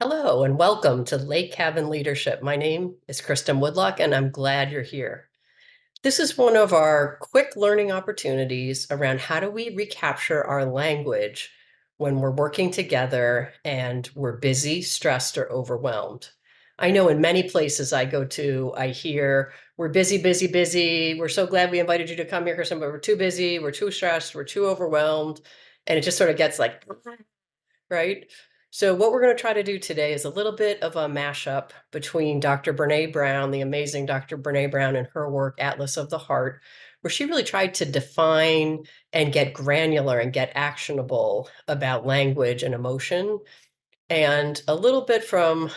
Hello and welcome to Lake Cabin Leadership. My name is Kristen Woodlock and I'm glad you're here. This is one of our quick learning opportunities around how do we recapture our language when we're working together and we're busy, stressed, or overwhelmed. I know in many places I go to, I hear, we're busy, busy, busy. We're so glad we invited you to come here, Kristen, but we're too busy, we're too stressed, we're too overwhelmed. And it just sort of gets like, right? So what we're going to try to do today is a little bit of a mashup between Dr. Brené Brown, the amazing Dr. Brené Brown, and her work, Atlas of the Heart, where she really tried to define and get granular and get actionable about language and emotion, and a little bit from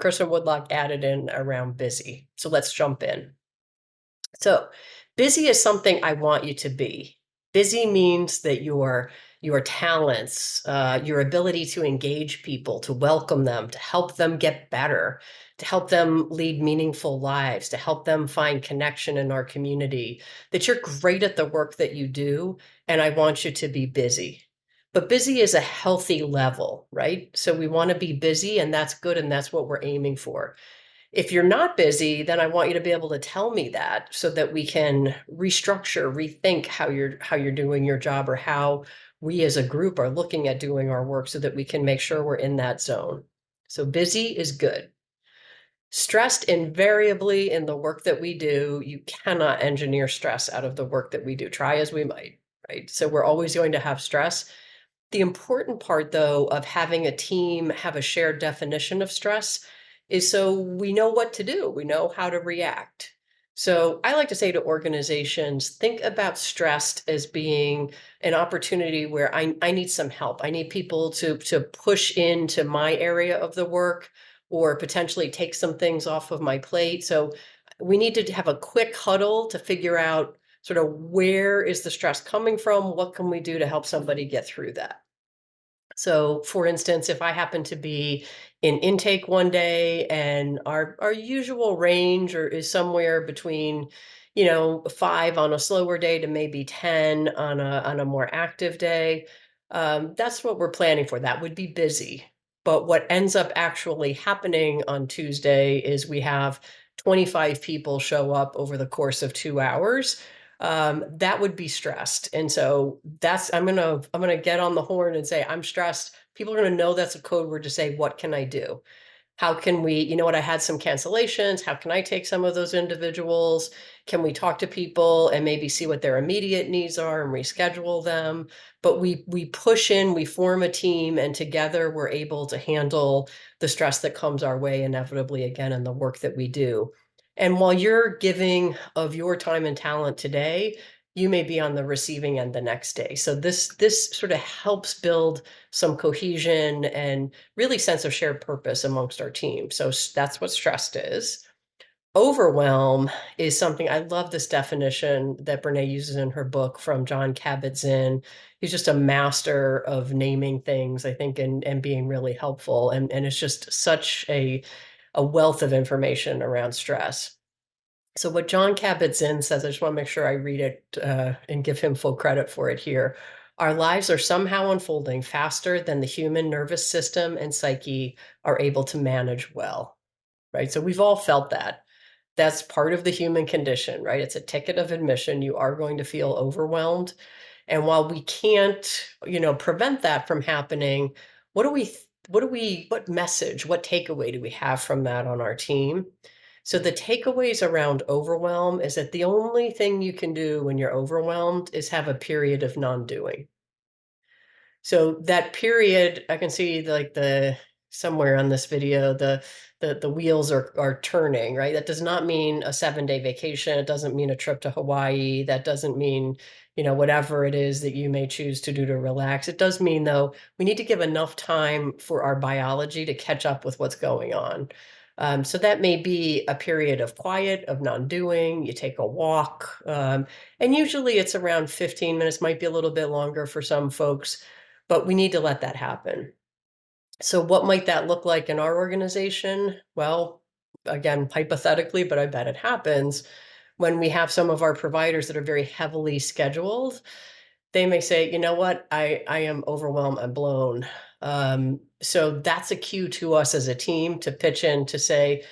Kristen Woodlock added in around busy. So let's jump in. So busy is something I want you to be. Busy means that your talents, your ability to engage people, to welcome them, to help them get better, to help them lead meaningful lives, to help them find connection in our community, that you're great at the work that you do, and I want you to be busy. But busy is a healthy level, right? So we want to be busy, and that's good, and that's what we're aiming for. If you're not busy, then I want you to be able to tell me that so that we can restructure, rethink how you're doing your job, or how we as a group are looking at doing our work so that we can make sure we're in that zone. So busy is good. Stressed, invariably in the work that we do, you cannot engineer stress out of the work that we do, try as we might, right? So we're always going to have stress. The important part, though, of having a team have a shared definition of stress is so we know what to do, we know how to react. So I like to say to organizations, think about stressed as being an opportunity where I need some help. I need people to push into my area of the work or potentially take some things off of my plate. So we need to have a quick huddle to figure out sort of where is the stress coming from? What can we do to help somebody get through that? So, for instance, if I happen to be in intake one day and our usual range or is somewhere between, 5 on a slower day to maybe 10 on a more active day, that's what we're planning for. That would be busy. But what ends up actually happening on Tuesday is we have 25 people show up over the course of 2 hours. That would be stressed. And so that's I'm gonna get on the horn and say I'm stressed. People are gonna know that's a code word to say, what can I do? How can we, I had some cancellations. How can I take some of those individuals? Can we talk to people and maybe see what their immediate needs are and reschedule them? But we push in, we form a team, and together we're able to handle the stress that comes our way inevitably again in the work that we do. And while you're giving of your time and talent today, you may be on the receiving end the next day. So this sort of helps build some cohesion and really sense of shared purpose amongst our team. So that's what stressed is. Overwhelm is something, I love this definition that Brene uses in her book from John Kabat-Zinn. He's just a master of naming things, I think, and being really helpful. And it's just such a wealth of information around stress. So what John Kabat-Zinn says, I just want to make sure I read it and give him full credit for it here. Our lives are somehow unfolding faster than the human nervous system and psyche are able to manage well, right? So we've all felt that. That's part of the human condition, right? It's a ticket of admission. You are going to feel overwhelmed. And while we can't, prevent that from happening, what message, what takeaway do we have from that on our team? So the takeaways around overwhelm is that the only thing you can do when you're overwhelmed is have a period of non-doing. So that period, I can see like the somewhere on this video, the wheels are turning, right? That does not mean a 7-day vacation. It doesn't mean a trip to Hawaii. That doesn't mean, whatever it is that you may choose to do to relax. It does mean, though, we need to give enough time for our biology to catch up with what's going on. So that may be a period of quiet, of non-doing. You take a walk, and usually it's around 15 minutes, might be a little bit longer for some folks, but we need to let that happen. So what might that look like in our organization? Well, again, hypothetically, but I bet it happens when we have some of our providers that are very heavily scheduled. They may say, you know what, I am overwhelmed, I'm blown. So that's a cue to us as a team to pitch in to say,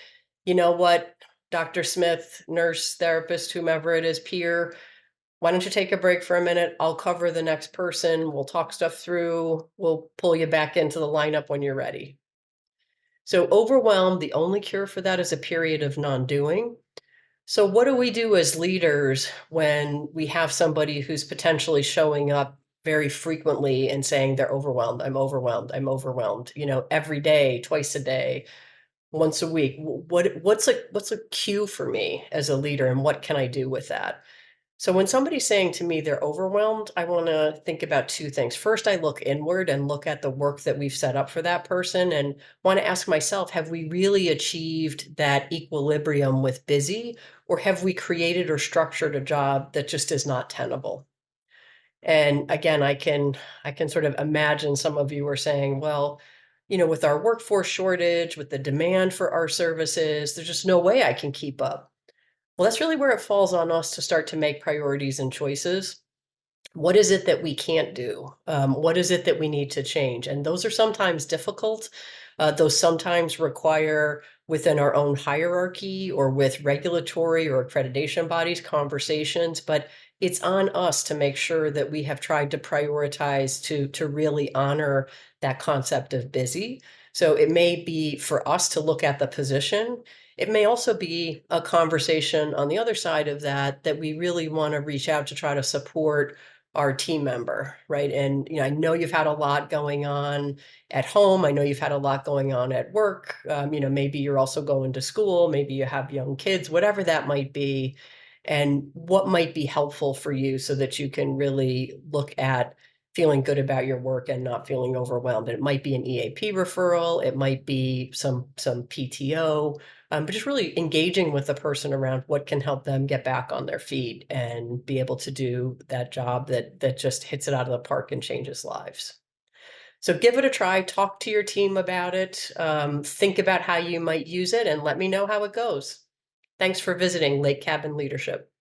you know what, Dr. Smith, nurse, therapist, whomever it is, peer, why don't you take a break for a minute? I'll cover the next person. We'll talk stuff through. We'll pull you back into the lineup when you're ready. So overwhelm, the only cure for that is a period of non-doing. So what do we do as leaders when we have somebody who's potentially showing up very frequently and saying they're overwhelmed, I'm overwhelmed, I'm overwhelmed, every day, twice a day, once a week? What's a cue for me as a leader, and what can I do with that? So when somebody's saying to me they're overwhelmed, I want to think about two things. First, I look inward and look at the work that we've set up for that person and want to ask myself, have we really achieved that equilibrium with busy, or have we created or structured a job that just is not tenable? And again, I can sort of imagine some of you are saying, well, with our workforce shortage, with the demand for our services, there's just no way I can keep up. Well, that's really where it falls on us to start to make priorities and choices. What is it that we can't do? What is it that we need to change? And those are sometimes difficult. Those sometimes require, within our own hierarchy or with regulatory or accreditation bodies, conversations. But it's on us to make sure that we have tried to prioritize to really honor that concept of busy. So it may be for us to look at the position. It may also be a conversation on the other side of that, that we really want to reach out to try to support our team member, right? And I know you've had a lot going on at home. I know you've had a lot going on at work. Maybe you're also going to school. Maybe you have young kids, whatever that might be, and what might be helpful for you so that you can really look at feeling good about your work and not feeling overwhelmed. And it might be an EAP referral. It might be some PTO. But just really engaging with the person around what can help them get back on their feet and be able to do that job that just hits it out of the park and changes lives. So give it a try, talk to your team about it, think about how you might use it, and let me know how it goes. Thanks for visiting Lake Cabin Leadership.